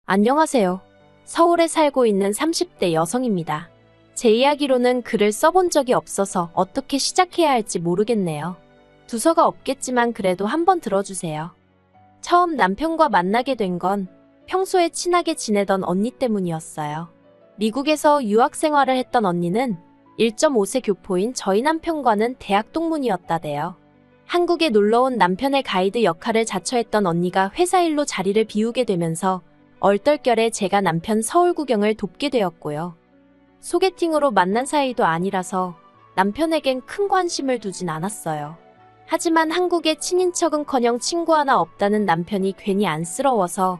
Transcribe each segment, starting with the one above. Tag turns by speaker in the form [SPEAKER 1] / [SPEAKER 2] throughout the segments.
[SPEAKER 1] 안녕하세요. 서울에 살고 있는 30대 여성입니다. 제 이야기로는 글을 써본 적이 없어서 어떻게 시작해야 할지 모르겠네요. 두서가 없겠지만 그래도 한번 들어주세요. 처음 남편과 만나게 된 건 평소에 친하게 지내던 언니 때문이었어요. 미국에서 유학 생활을 했던 언니는 1.5세 교포인 저희 남편과는 대학 동문이었다대요. 한국에 놀러온 남편의 가이드 역할을 자처했던 언니가 회사 일로 자리를 비우게 되면서 얼떨결에 제가 남편 서울 구경을 돕게 되었고요. 소개팅으로 만난 사이도 아니라서 남편에겐 큰 관심을 두진 않았어요. 하지만 한국에 친인척은커녕 친구 하나 없다는 남편이 괜히 안쓰러워서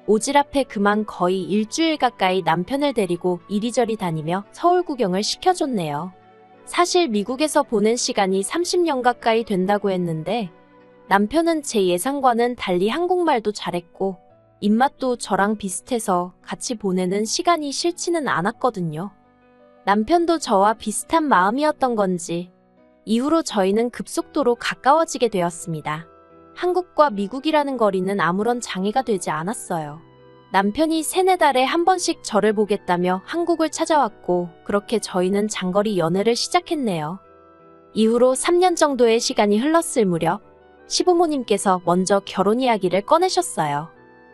[SPEAKER 1] 오지랖에 그만 거의 일주일 가까이 남편을 데리고 이리저리 다니며 서울 구경을 시켜줬네요. 사실 미국에서 보낸 시간이 30년 가까이 된다고 했는데 남편은 제 예상과는 달리 한국말도 잘했고 입맛도 저랑 비슷해서 같이 보내는 시간이 싫지는 않았거든요. 남편도 저와 비슷한 마음이었던 건지 이후로 저희는 급속도로 가까워지게 되었습니다. 한국과 미국이라는 거리는 아무런 장애가 되지 않았어요. 남편이 3-4달에 한 번씩 저를 보겠다며 한국을 찾아왔고 그렇게 저희는 장거리 연애를 시작했네요. 이후로 3년 정도의 시간이 흘렀을 무렵 시부모님께서 먼저 결혼 이야기를 꺼내셨어요.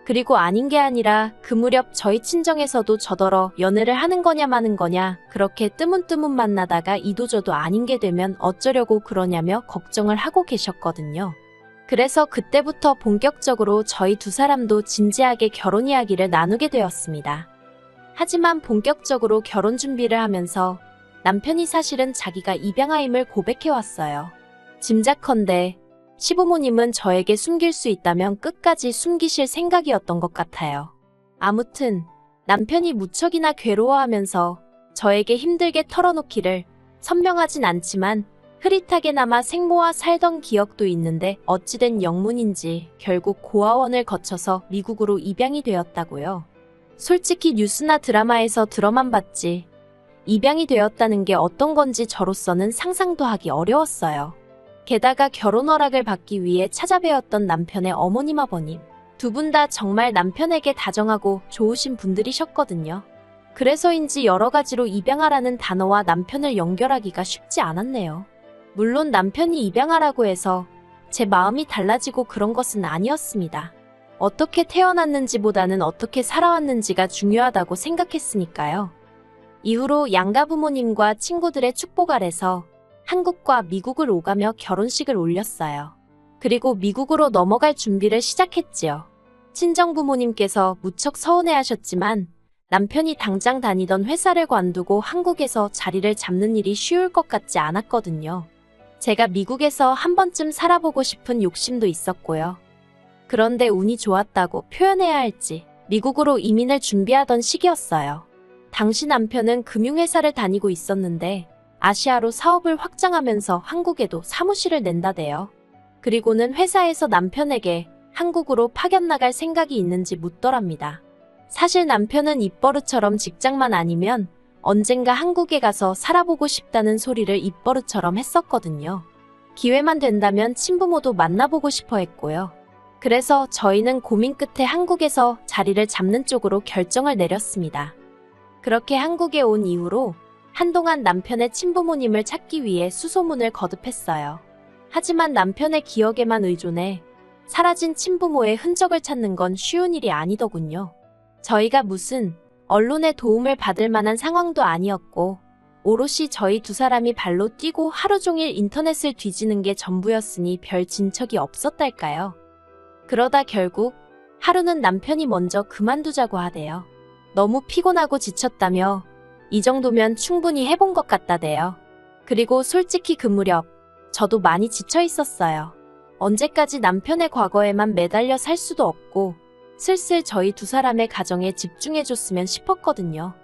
[SPEAKER 1] 그리고 아닌 게 아니라 그 무렵 저희 친정에서도 저더러 연애를 하는 거냐 마는 거냐 그렇게 뜨문뜨문 만나다가 이도저도 아닌 게 되면 어쩌려고 그러냐며 걱정을 하고 계셨거든요. 그래서 그때부터 본격적으로 저희 두 사람도 진지하게 결혼 이야기를 나누게 되었습니다. 하지만 본격적으로 결혼 준비를 하면서 남편이 사실은 자기가 입양아임을 고백해왔어요. 짐작컨대 시부모님은 저에게 숨길 수 있다면 끝까지 숨기실 생각이었던 것 같아요. 아무튼 남편이 무척이나 괴로워하면서 저에게 힘들게 털어놓기를 선명하진 않지만 흐릿하게나마 생모와 살던 기억도 있는데 어찌된 영문인지 결국 고아원을 거쳐서 미국으로 입양이 되었다고요. 솔직히 뉴스나 드라마에서 들어만 봤지 입양이 되었다는 게 어떤 건지 저로서는 상상도 하기 어려웠어요. 게다가 결혼 허락을 받기 위해 찾아뵈었던 남편의 어머님 아버님 두 분 다 정말 남편에게 다정하고 좋으신 분들이셨거든요. 그래서인지 여러 가지로 입양하라는 단어와 남편을 연결하기가 쉽지 않았네요. 물론 남편이 입양하라고 해서 제 마음이 달라지고 그런 것은 아니었습니다. 어떻게 태어났는지보다는 어떻게 살아왔는지가 중요하다고 생각했으니까요. 이후로 양가 부모님과 친구들의 축복 아래서 한국과 미국을 오가며 결혼식을 올렸어요. 그리고 미국으로 넘어갈 준비를 시작했지요. 친정 부모님께서 무척 서운해하셨지만 남편이 당장 다니던 회사를 관두고 한국에서 자리를 잡는 일이 쉬울 것 같지 않았거든요. 제가 미국에서 한 번쯤 살아보고 싶은 욕심도 있었고요. 그런데 운이 좋았다고 표현해야 할지 미국으로 이민을 준비하던 시기였어요. 당시 남편은 금융회사를 다니고 있었는데 아시아로 사업을 확장하면서 한국에도 사무실을 낸다대요. 그리고는 회사에서 남편에게 한국으로 파견 나갈 생각이 있는지 묻더랍니다. 사실 남편은 입버릇처럼 직장만 아니면 언젠가 한국에 가서 살아보고 싶다는 소리를 입버릇처럼 했었거든요. 기회만 된다면 친부모도 만나보고 싶어 했고요. 그래서 저희는 고민 끝에 한국에서 자리를 잡는 쪽으로 결정을 내렸습니다. 그렇게 한국에 온 이후로 한동안 남편의 친부모님을 찾기 위해 수소문을 거듭했어요. 하지만 남편의 기억에만 의존해 사라진 친부모의 흔적을 찾는 건 쉬운 일이 아니더군요. 저희가 무슨 언론의 도움을 받을 만한 상황도 아니었고 오롯이 저희 두 사람이 발로 뛰고 하루 종일 인터넷을 뒤지는 게 전부였으니 별 진척이 없었달까요. 그러다 결국 하루는 남편이 먼저 그만두자고 하대요. 너무 피곤하고 지쳤다며 이 정도면 충분히 해본 것 같다대요. 그리고 솔직히 그 무렵 저도 많이 지쳐 있었어요. 언제까지 남편의 과거에만 매달려 살 수도 없고 슬슬 저희 두 사람의 가정에 집중해줬으면 싶었거든요.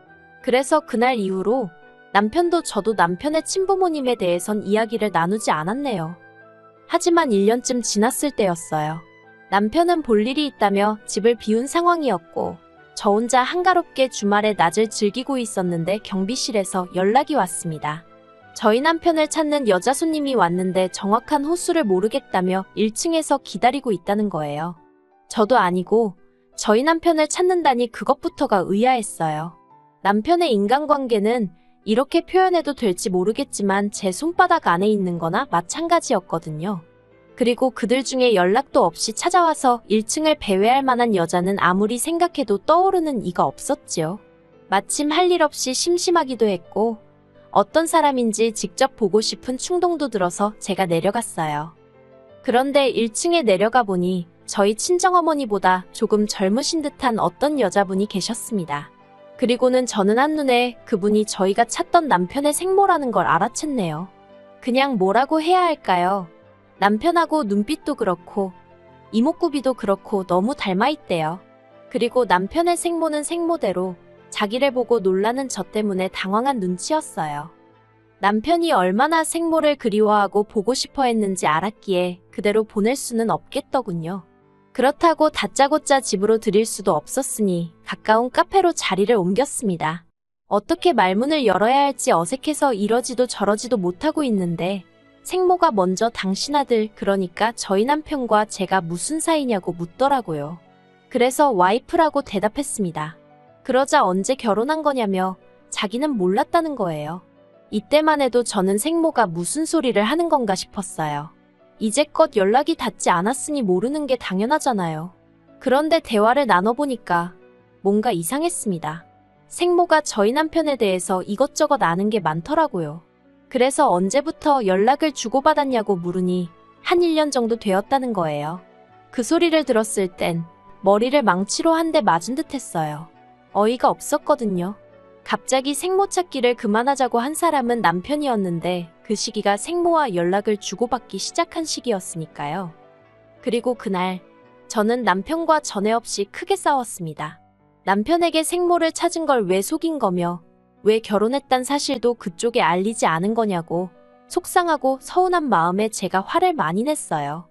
[SPEAKER 1] 그래서 그날 이후로 남편도 저도 남편의 친부모님에 대해선 이야기를 나누지 않았네요. 하지만 1년쯤 지났을 때였어요. 남편은 볼 일이 있다며 집을 비운 상황이었고 저 혼자 한가롭게 주말에 낮을 즐기고 있었는데 경비실에서 연락이 왔습니다. 저희 남편을 찾는 여자 손님이 왔는데 정확한 호수를 모르겠다며 1층에서 기다리고 있다는 거예요. 저도 아니고 저희 남편을 찾는다니 그것부터가 의아했어요. 남편의 인간관계는 이렇게 표현해도 될지 모르겠지만 제 손바닥 안에 있는 거나 마찬가지였거든요. 그리고 그들 중에 연락도 없이 찾아와서 1층을 배회할 만한 여자는 아무리 생각해도 떠오르는 이가 없었지요. 마침 할 일 없이 심심하기도 했고 어떤 사람인지 직접 보고 싶은 충동도 들어서 제가 내려갔어요. 그런데 1층에 내려가 보니 저희 친정어머니보다 조금 젊으신 듯한 어떤 여자분이 계셨습니다. 그리고는 저는 한눈에 그분이 저희가 찾던 남편의 생모라는 걸 알아챘네요. 그냥 뭐라고 해야 할까요? 남편하고 눈빛도 그렇고 이목구비도 그렇고 너무 닮아있대요. 그리고 남편의 생모는 생모대로 자기를 보고 놀라는 저 때문에 당황한 눈치였어요. 남편이 얼마나 생모를 그리워하고 보고 싶어 했는지 알았기에 그대로 보낼 수는 없겠더군요. 그렇다고 다짜고짜 집으로 들일 수도 없었으니 가까운 카페로 자리를 옮겼습니다. 어떻게 말문을 열어야 할지 어색해서 이러지도 저러지도 못하고 있는데 생모가 먼저 당신 아들, 그러니까 저희 남편과 제가 무슨 사이냐고 묻더라고요. 그래서 와이프라고 대답했습니다. 그러자 언제 결혼한 거냐며 자기는 몰랐다는 거예요. 이때만 해도 저는 생모가 무슨 소리를 하는 건가 싶었어요. 이제껏 연락이 닿지 않았으니 모르는 게 당연하잖아요. 그런데 대화를 나눠보니까 뭔가 이상했습니다. 생모가 저희 남편에 대해서 이것저것 아는 게 많더라고요. 그래서 언제부터 연락을 주고받았냐고 물으니 한 1년 정도 되었다는 거예요. 그 소리를 들었을 땐 머리를 망치로 한 대 맞은 듯 했어요. 어이가 없었거든요. 갑자기 생모 찾기를 그만하자고 한 사람은 남편이었는데 그 시기가 생모와 연락을 주고받기 시작한 시기였으니까요. 그리고 그날 저는 남편과 전에 없이 크게 싸웠습니다. 남편에게 생모를 찾은 걸 왜 속인 거며 왜 결혼했단 사실도 그쪽에 알리지 않은 거냐고 속상하고 서운한 마음에 제가 화를 많이 냈어요.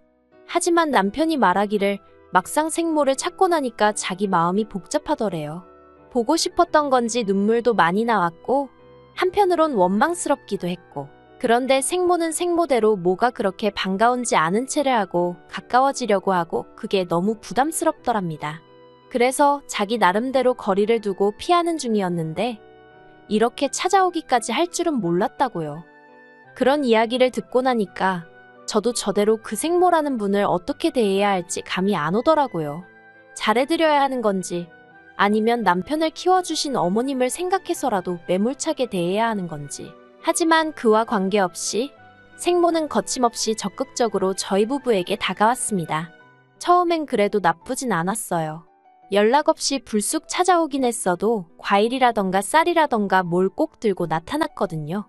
[SPEAKER 1] 하지만 남편이 말하기를 막상 생모를 찾고 나니까 자기 마음이 복잡하더래요. 보고 싶었던 건지 눈물도 많이 나왔고 한편으론 원망스럽기도 했고 그런데 생모는 생모대로 뭐가 그렇게 반가운지 아는 체를 하고 가까워지려고 하고 그게 너무 부담스럽더랍니다. 그래서 자기 나름대로 거리를 두고 피하는 중이었는데 이렇게 찾아오기까지 할 줄은 몰랐다고요. 그런 이야기를 듣고 나니까 저도 저대로 그 생모라는 분을 어떻게 대해야 할지 감이 안 오더라고요. 잘해드려야 하는 건지 아니면 남편을 키워주신 어머님을 생각해서라도 매몰차게 대해야 하는 건지. 하지만 그와 관계없이 생모는 거침없이 적극적으로 저희 부부에게 다가왔습니다. 처음엔 그래도 나쁘진 않았어요. 연락 없이 불쑥 찾아오긴 했어도 과일이라던가 쌀이라던가 뭘 꼭 들고 나타났거든요.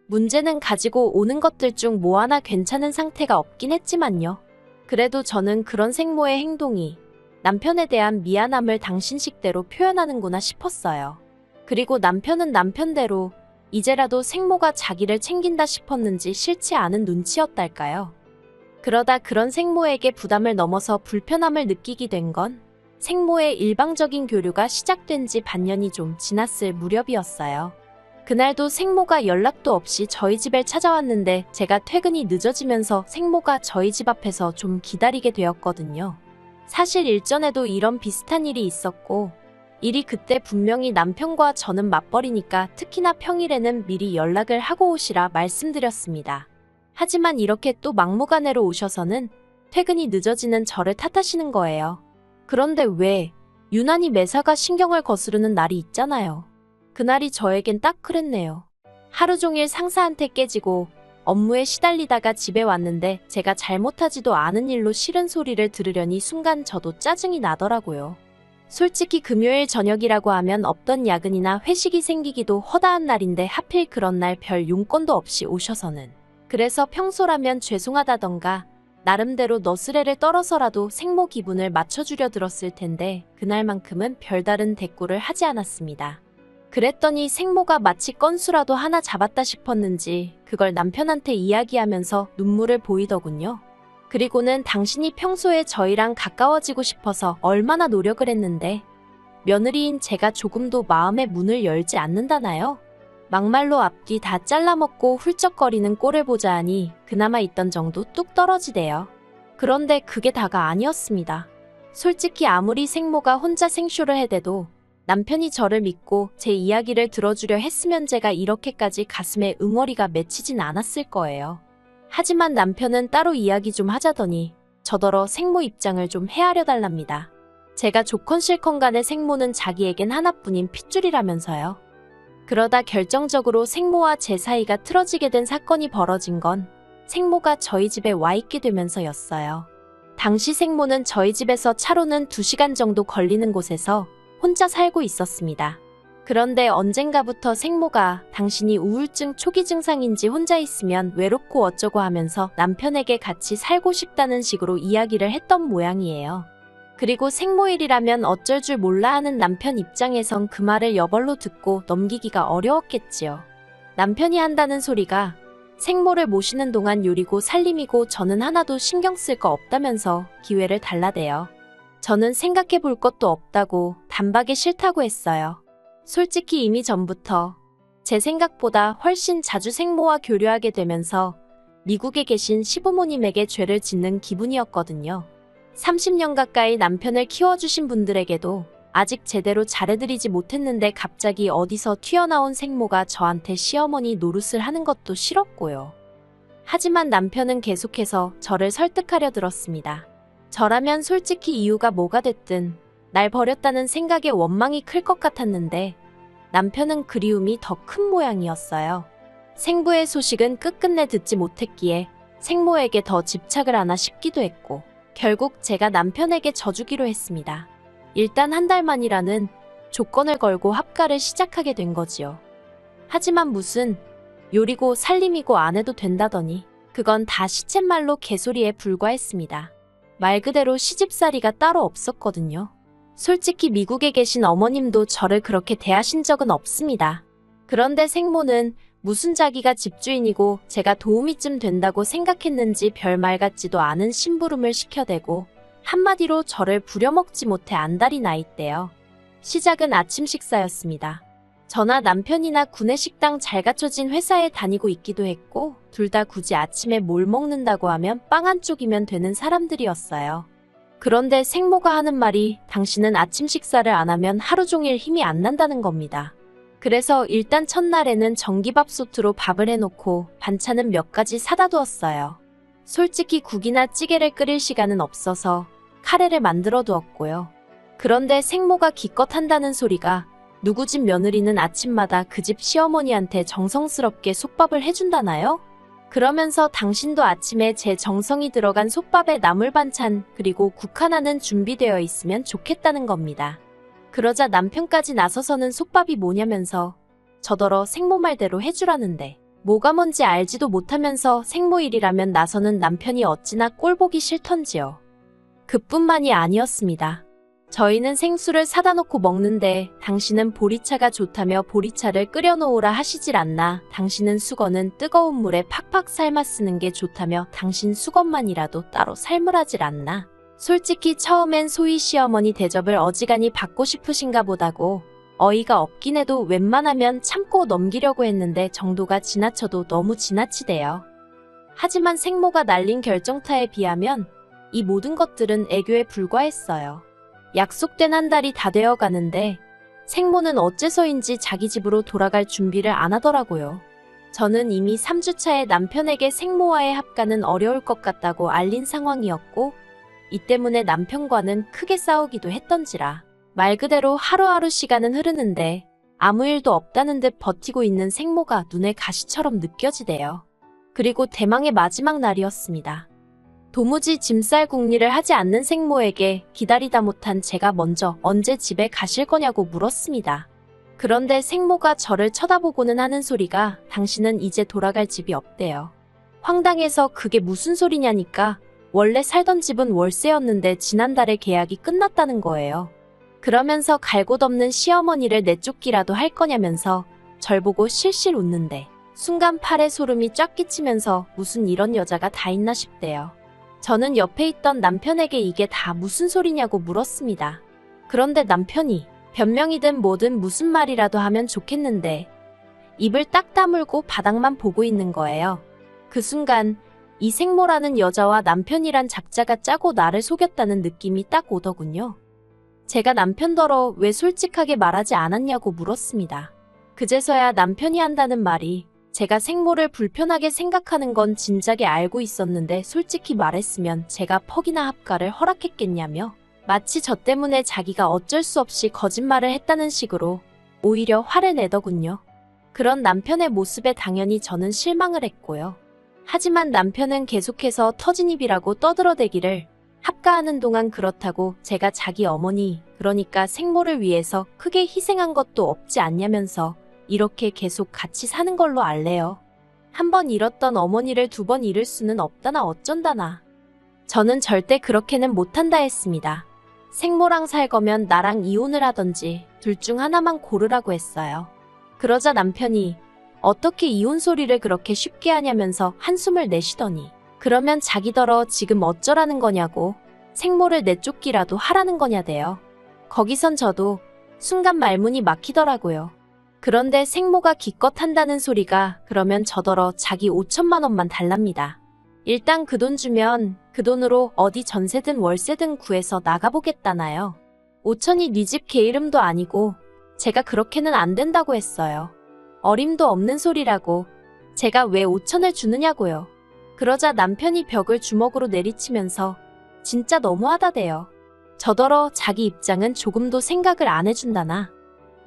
[SPEAKER 1] 문제는 가지고 오는 것들 중 뭐 하나 괜찮은 상태가 없긴 했지만요. 그래도 저는 그런 생모의 행동이 남편에 대한 미안함을 당신 식대로 표현하는구나 싶었어요. 그리고 남편은 남편대로 이제라도 생모가 자기를 챙긴다 싶었는지 싫지 않은 눈치였달까요. 그러다 그런 생모에게 부담을 넘어서 불편함을 느끼게 된 건 생모의 일방적인 교류가 시작된 지 반년이 좀 지났을 무렵이었어요. 그날도 생모가 연락도 없이 저희 집에 찾아왔는데 제가 퇴근이 늦어지면서 생모가 저희 집 앞에서 좀 기다리게 되었거든요. 사실 일전에도 이런 비슷한 일이 있었고 일이 그때 분명히 남편과 저는 맞벌이니까 특히나 평일에는 미리 연락을 하고 오시라 말씀드렸습니다. 하지만 이렇게 또 막무가내로 오셔서는 퇴근이 늦어지는 저를 탓하시는 거예요. 그런데 왜 유난히 매사가 신경을 거스르는 날이 있잖아요. 그날이 저에겐 딱 그랬네요. 하루 종일 상사한테 깨지고 업무에 시달리다가 집에 왔는데 제가 잘못하지도 않은 일로 싫은 소리를 들으려니 순간 저도 짜증이 나더라고요. 솔직히 금요일 저녁이라고 하면 없던 야근이나 회식이 생기기도 허다한 날인데 하필 그런 날 별 용건도 없이 오셔서는. 그래서 평소라면 죄송하다던가 나름대로 너스레를 떨어서라도 생모 기분을 맞춰주려 들었을 텐데 그날만큼은 별다른 대꾸를 하지 않았습니다. 그랬더니 생모가 마치 건수라도 하나 잡았다 싶었는지 그걸 남편한테 이야기하면서 눈물을 보이더군요. 그리고는 당신이 평소에 저희랑 가까워지고 싶어서 얼마나 노력을 했는데 며느리인 제가 조금도 마음의 문을 열지 않는다나요? 막말로 앞뒤 다 잘라먹고 훌쩍거리는 꼴을 보자 하니 그나마 있던 정도 뚝 떨어지대요. 그런데 그게 다가 아니었습니다. 솔직히 아무리 생모가 혼자 생쇼를 해대도 남편이 저를 믿고 제 이야기를 들어주려 했으면 제가 이렇게까지 가슴에 응어리가 맺히진 않았을 거예요. 하지만 남편은 따로 이야기 좀 하자더니 저더러 생모 입장을 좀 헤아려 달랍니다. 제가 좋건 싫건 간에 생모는 자기에겐 하나뿐인 핏줄이라면서요. 그러다 결정적으로 생모와 제 사이가 틀어지게 된 사건이 벌어진 건 생모가 저희 집에 와 있게 되면서였어요. 당시 생모는 저희 집에서 차로는 2시간 정도 걸리는 곳에서 혼자 살고 있었습니다. 그런데 언젠가부터 생모가 당신이 우울증 초기 증상인지 혼자 있으면 외롭고 어쩌고 하면서 남편에게 같이 살고 싶다는 식으로 이야기를 했던 모양이에요. 그리고 생모일이라면 어쩔 줄 몰라 하는 남편 입장에선 그 말을 여벌로 듣고 넘기기가 어려웠겠지요. 남편이 한다는 소리가 생모를 모시는 동안 요리고 살림이고 저는 하나도 신경 쓸 거 없다면서 기회를 달라대요. 저는 생각해 볼 것도 없다고 단박에 싫다고 했어요. 솔직히 이미 전부터 제 생각보다 훨씬 자주 생모와 교류하게 되면서 미국에 계신 시부모님에게 죄를 짓는 기분이었거든요. 30년 가까이 남편을 키워주신 분들에게도 아직 제대로 잘해드리지 못했는데 갑자기 어디서 튀어나온 생모가 저한테 시어머니 노릇을 하는 것도 싫었고요. 하지만 남편은 계속해서 저를 설득하려 들었습니다. 저라면 솔직히 이유가 뭐가 됐든 날 버렸다는 생각에 원망이 클 것 같았는데 남편은 그리움이 더 큰 모양이었어요. 생부의 소식은 끝끝내 듣지 못했기에 생모에게 더 집착을 하나 싶기도 했고 결국 제가 남편에게 져주기로 했습니다. 일단 한 달 만이라는 조건을 걸고 합가를 시작하게 된 거지요. 하지만 무슨 요리고 살림이고 안 해도 된다더니 그건 다 시쳇말로 개소리에 불과했습니다. 말 그대로 시집살이가 따로 없었거든요. 솔직히 미국에 계신 어머님도 저를 그렇게 대하신 적은 없습니다. 그런데 생모는 무슨 자기가 집주인이고 제가 도우미 쯤 된다고 생각했는지 별말 같지도 않은 심부름을 시켜대고 한마디로 저를 부려먹지 못해 안달이 나 있대요. 시작은 아침 식사였습니다. 저나 남편이나 구내식당 잘 갖춰진 회사에 다니고 있기도 했고 둘 다 굳이 아침에 뭘 먹는다고 하면 빵 한 쪽이면 되는 사람들이었어요. 그런데 생모가 하는 말이 당신은 아침 식사를 안 하면 하루 종일 힘이 안 난다는 겁니다. 그래서 일단 첫날에는 전기밥솥으로 밥을 해놓고 반찬은 몇 가지 사다 두었어요. 솔직히 국이나 찌개를 끓일 시간은 없어서 카레를 만들어 두었고요. 그런데 생모가 기껏 한다는 소리가 누구 집 며느리는 아침마다 그 집 시어머니한테 정성스럽게 솥밥을 해준다나요? 그러면서 당신도 아침에 제 정성이 들어간 솥밥에 나물 반찬 그리고 국 하나는 준비되어 있으면 좋겠다는 겁니다. 그러자 남편까지 나서서는 솥밥이 뭐냐면서 저더러 생모 말대로 해주라는데 뭐가 뭔지 알지도 못하면서 생모 일이라면 나서는 남편이 어찌나 꼴보기 싫던지요. 그뿐만이 아니었습니다. 저희는 생수를 사다 놓고 먹는데 당신은 보리차가 좋다며 보리차를 끓여놓으라 하시질 않나. 당신은 수건은 뜨거운 물에 팍팍 삶아 쓰는 게 좋다며 당신 수건만이라도 따로 삶으라질 않나. 솔직히 처음엔 소희 시어머니 대접을 어지간히 받고 싶으신가 보다고 어이가 없긴 해도 웬만하면 참고 넘기려고 했는데 정도가 지나쳐도 너무 지나치대요. 하지만 생모가 날린 결정타에 비하면 이 모든 것들은 애교에 불과했어요. 약속된 한 달이 다 되어 가는데 생모는 어째서인지 자기 집으로 돌아갈 준비를 안 하더라고요. 저는 이미 3주차에 남편에게 생모와의 합가는 어려울 것 같다고 알린 상황이었고 이 때문에 남편과는 크게 싸우기도 했던지라 말 그대로 하루하루 시간은 흐르는데 아무 일도 없다는 듯 버티고 있는 생모가 눈에 가시처럼 느껴지대요. 그리고 대망의 마지막 날이었습니다. 도무지 짐쌀 궁리를 하지 않는 생모에게 기다리다 못한 제가 먼저 언제 집에 가실 거냐고 물었습니다. 그런데 생모가 저를 쳐다보고는 하는 소리가 당신은 이제 돌아갈 집이 없대요. 황당해서 그게 무슨 소리냐니까 원래 살던 집은 월세였는데 지난달에 계약이 끝났다는 거예요. 그러면서 갈 곳 없는 시어머니를 내쫓기라도 할 거냐면서 절 보고 실실 웃는데 순간 팔에 소름이 쫙 끼치면서 무슨 이런 여자가 다 있나 싶대요. 저는 옆에 있던 남편에게 이게 다 무슨 소리냐고 물었습니다. 그런데 남편이 변명이든 뭐든 무슨 말이라도 하면 좋겠는데 입을 딱 다물고 바닥만 보고 있는 거예요. 그 순간 이 생모라는 여자와 남편이란 작자가 짜고 나를 속였다는 느낌이 딱 오더군요. 제가 남편더러 왜 솔직하게 말하지 않았냐고 물었습니다. 그제서야 남편이 한다는 말이 제가 생모를 불편하게 생각하는 건 진작에 알고 있었는데 솔직히 말했으면 제가 퍽이나 합가를 허락했겠냐며 마치 저 때문에 자기가 어쩔 수 없이 거짓말을 했다는 식으로 오히려 화를 내더군요. 그런 남편의 모습에 당연히 저는 실망을 했고요. 하지만 남편은 계속해서 터진 입이라고 떠들어대기를 합가하는 동안 그렇다고 제가 자기 어머니, 그러니까 생모를 위해서 크게 희생한 것도 없지 않냐면서 이렇게 계속 같이 사는 걸로 알래요. 한 번 잃었던 어머니를 두 번 잃을 수는 없다나 어쩐다나. 저는 절대 그렇게는 못한다 했습니다. 생모랑 살 거면 나랑 이혼을 하던지 둘 중 하나만 고르라고 했어요. 그러자 남편이 어떻게 이혼 소리를 그렇게 쉽게 하냐면서 한숨을 내쉬더니 그러면 자기더러 지금 어쩌라는 거냐고 생모를 내쫓기라도 하라는 거냐대요. 거기선 저도 순간 말문이 막히더라고요. 그런데 생모가 기껏 한다는 소리가 그러면 저더러 자기 5천만 원만 달랍니다. 일단 그 돈 주면 그 돈으로 어디 전세든 월세든 구해서 나가보겠다나요. 5천이 네 집 개 이름도 아니고 제가 그렇게는 안 된다고 했어요. 어림도 없는 소리라고 제가 왜 5천을 주느냐고요. 그러자 남편이 벽을 주먹으로 내리치면서 진짜 너무하다대요. 저더러 자기 입장은 조금도 생각을 안 해준다나.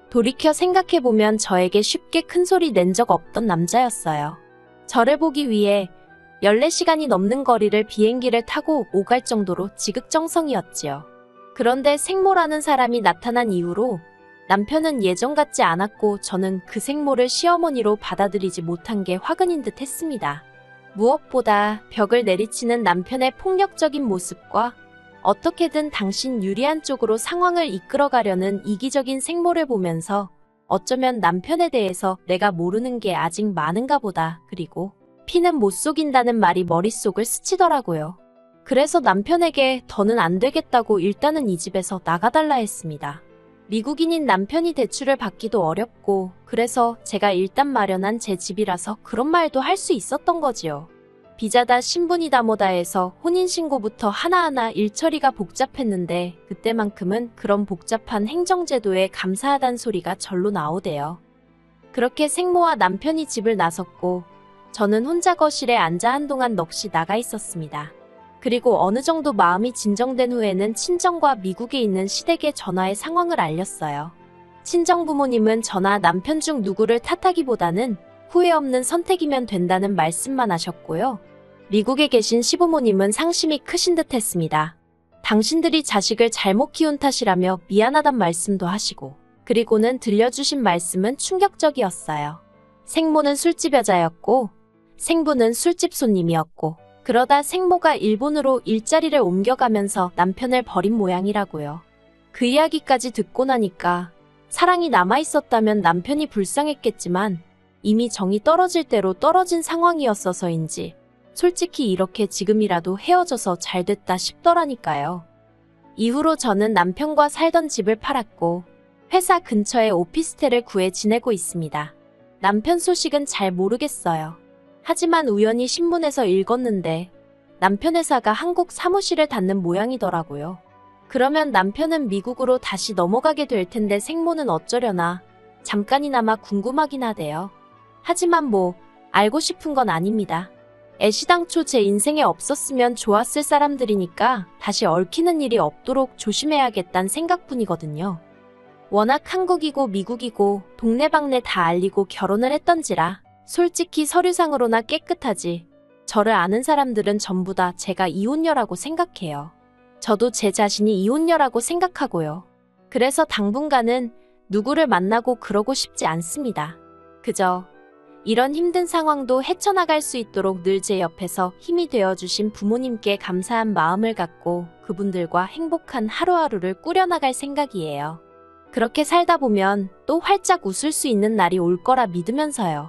[SPEAKER 1] 돌이켜 생각해보면 저에게 쉽게 큰 소리 낸 적 없던 남자였어요. 저를 보기 위해 14시간이 넘는 거리를 비행기를 타고 오갈 정도로 지극정성이었지요. 그런데 생모라는 사람이 나타난 이후로 남편은 예전 같지 않았고 저는 그 생모를 시어머니로 받아들이지 못한 게 화근인 듯 했습니다. 무엇보다 벽을 내리치는 남편의 폭력적인 모습과 어떻게든 당신 유리한 쪽으로 상황을 이끌어가려는 이기적인 생모를 보면서 어쩌면 남편에 대해서 내가 모르는 게 아직 많은가 보다. 그리고 피는 못 속인다는 말이 머릿속을 스치더라고요. 그래서 남편에게 더는 안 되겠다고 일단은 이 집에서 나가달라 했습니다. 미국인인 남편이 대출을 받기도 어렵고 그래서 제가 일단 마련한 제 집이라서 그런 말도 할 수 있었던 거지요. 비자다 신분이다 뭐다 해서 혼인신고부터 하나하나 일처리가 복잡했는데 그때만큼은 그런 복잡한 행정제도에 감사하단 소리가 절로 나오대요. 그렇게 생모와 남편이 집을 나섰고 저는 혼자 거실에 앉아 한동안 넋이 나가 있었습니다. 그리고 어느 정도 마음이 진정된 후에는 친정과 미국에 있는 시댁에 전화해 상황을 알렸어요. 친정 부모님은 저나 남편 중 누구를 탓하기보다는 후회 없는 선택이면 된다는 말씀만 하셨고요. 미국에 계신 시부모님은 상심이 크신 듯 했습니다. 당신들이 자식을 잘못 키운 탓이라며 미안하단 말씀도 하시고 그리고는 들려주신 말씀은 충격적이었어요. 생모는 술집 여자였고 생부는 술집 손님이었고 그러다 생모가 일본으로 일자리를 옮겨가면서 남편을 버린 모양이라고요. 그 이야기까지 듣고 나니까 사랑이 남아있었다면 남편이 불쌍했겠지만 이미 정이 떨어질 대로 떨어진 상황이었어서인지 솔직히 이렇게 지금이라도 헤어져서 잘됐다 싶더라니까요. 이후로 저는 남편과 살던 집을 팔았고 회사 근처에 오피스텔을 구해 지내고 있습니다. 남편 소식은 잘 모르겠어요. 하지만 우연히 신문에서 읽었는데 남편 회사가 한국 사무실을 닫는 모양이더라고요. 그러면 남편은 미국으로 다시 넘어가게 될 텐데 생모는 어쩌려나 잠깐이나마 궁금하긴 하대요. 하지만 뭐 알고 싶은 건 아닙니다. 애시당초 제 인생에 없었으면 좋았을 사람들이니까 다시 얽히는 일이 없도록 조심해야겠다는 생각뿐이거든요. 워낙 한국이고 미국이고 동네방네 다 알리고 결혼을 했던지라 솔직히 서류상으로나 깨끗하지 저를 아는 사람들은 전부 다 제가 이혼녀라고 생각해요. 저도 제 자신이 이혼녀라고 생각하고요. 그래서 당분간은 누구를 만나고 그러고 싶지 않습니다. 그저 이런 힘든 상황도 헤쳐나갈 수 있도록 늘 제 옆에서 힘이 되어주신 부모님께 감사한 마음을 갖고 그분들과 행복한 하루하루를 꾸려나갈 생각이에요. 그렇게 살다 보면 또 활짝 웃을 수 있는 날이 올 거라 믿으면서요.